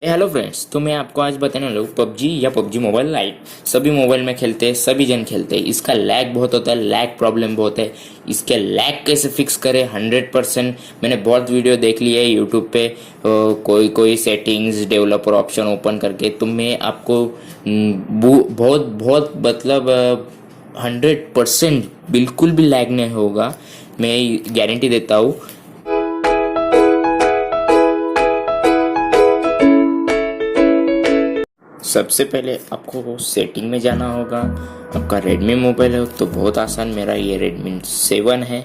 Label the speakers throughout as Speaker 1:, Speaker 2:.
Speaker 1: Hello friends, तो मैं आपको आज बताने वाला हूँ पबजी या पबजी मोबाइल लाइट। सभी मोबाइल में खेलते हैं, सभी जन खेलते हैं। इसका लैग बहुत होता है, लैग प्रॉब्लम बहुत है। इसके लैग कैसे फिक्स करें 100%। मैंने बहुत वीडियो देख ली है यूट्यूब पे। कोई कोई सेटिंग्स डेवलपर ऑप्शन ओपन करके, तो मैं आपको बहुत बहुत मतलब 100% बिल्कुल भी लैग नहीं होगा, मैं गारंटी देता हूँ। सबसे पहले आपको सेटिंग में जाना होगा। आपका रेडमी मोबाइल है तो बहुत आसान, मेरा ये रेडमी 7 है।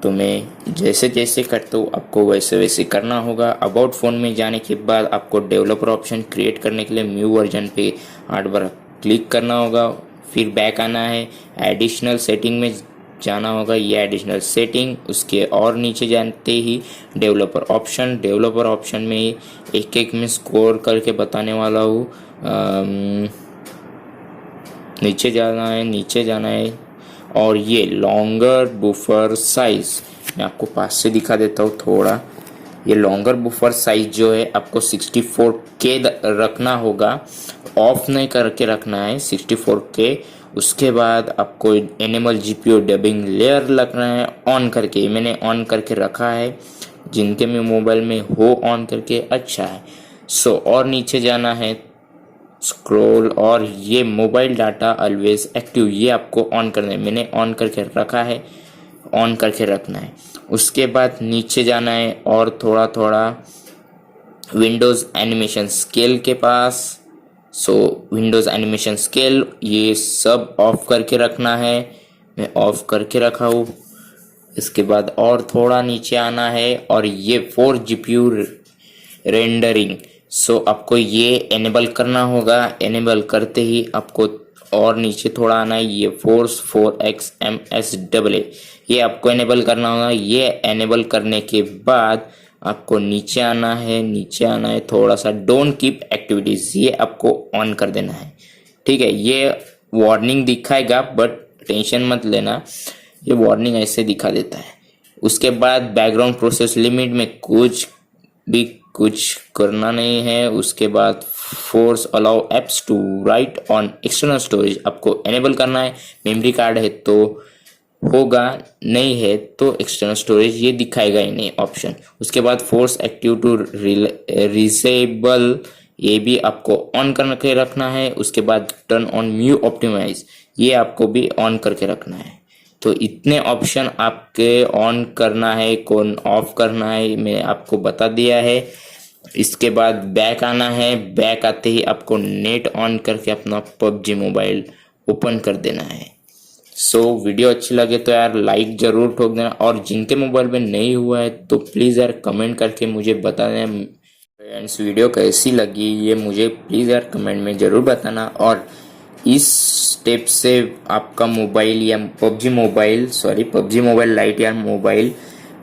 Speaker 1: तो मैं जैसे जैसे करता हूँ आपको वैसे वैसे करना होगा। अबाउट फ़ोन में जाने के बाद आपको डेवलपर ऑप्शन क्रिएट करने के लिए न्यू वर्जन पे 8 बार क्लिक करना होगा। फिर बैक आना है, एडिशनल सेटिंग में जाना होगा। ये एडिशनल सेटिंग, उसके और नीचे जानते ही डेवलपर ऑप्शन में एक एक में स्कोर करके बताने वाला हूँ। नीचे जाना है और ये लॉन्गर बुफर साइज मैं आपको पास से दिखा देता हूँ थोड़ा। ये लॉन्गर बुफर साइज जो है आपको 64K रखना होगा, ऑफ नहीं करके रखना है 64K। उसके बाद आपको एनिमल जीपीयू डबिंग लेयर रखना है ऑन करके। मैंने ऑन करके रखा है, जिनके में मोबाइल में हो ऑन करके अच्छा है। और नीचे जाना है, स्क्रॉल, और ये मोबाइल डाटा ऑलवेज एक्टिव ये आपको ऑन करना है। मैंने ऑन करके रखा है, ऑन करके रखना है। उसके बाद नीचे जाना है और थोड़ा थोड़ा विंडोज़ एनिमेशन स्केल के पास। विंडोज़ एनिमेशन स्केल ये सब ऑफ करके रखना है, मैं ऑफ करके रखा हूँ। इसके बाद और थोड़ा नीचे आना है और ये 4 GPU रेंडरिंग, आपको ये एनेबल करना होगा। एनेबल करते ही आपको और नीचे थोड़ा आना है, ये फोर्स 4XMSAA ये आपको एनेबल करना होगा। ये एनेबल करने के बाद आपको नीचे आना है थोड़ा सा, डोंट कीप एक्टिविटीज ये आपको ऑन कर देना है। ठीक है, ये वार्निंग दिखाएगा बट टेंशन मत लेना, ये वार्निंग ऐसे दिखा देता है। उसके बाद बैकग्राउंड प्रोसेस लिमिट में कुछ करना नहीं है। उसके बाद force allow apps to write on external storage आपको एनेबल करना है। मेमोरी कार्ड है तो होगा, नहीं है तो एक्सटर्नल स्टोरेज ये दिखाएगा ही नहीं ऑप्शन। उसके बाद फोर्स एक्टिव टू रिसेबल ये भी आपको ऑन करके रखना है। उसके बाद टर्न ऑन म्यू ऑप्टिमाइज ये आपको भी ऑन करके रखना है। तो इतने ऑप्शन आपके ऑन करना है, कौन ऑफ करना है मैं आपको बता दिया है। इसके बाद बैक आना है, बैक आते ही आपको नेट ऑन करके अपना पबजी मोबाइल ओपन कर देना है। वीडियो अच्छी लगे तो यार लाइक जरूर ठोक देना, और जिनके मोबाइल में नहीं हुआ है तो प्लीज़ यार कमेंट करके मुझे बता देना। फ्रेंड्स, वीडियो कैसी लगी ये मुझे प्लीज़ यार कमेंट में ज़रूर बताना। और इस स्टेप से आपका मोबाइल या पबजी मोबाइल लाइट या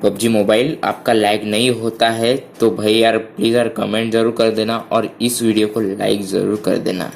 Speaker 1: पबजी मोबाइल आपका लैग नहीं होता है। तो भाई यार प्लीज़ यार कमेंट ज़रूर कर देना और इस वीडियो को लाइक ज़रूर कर देना।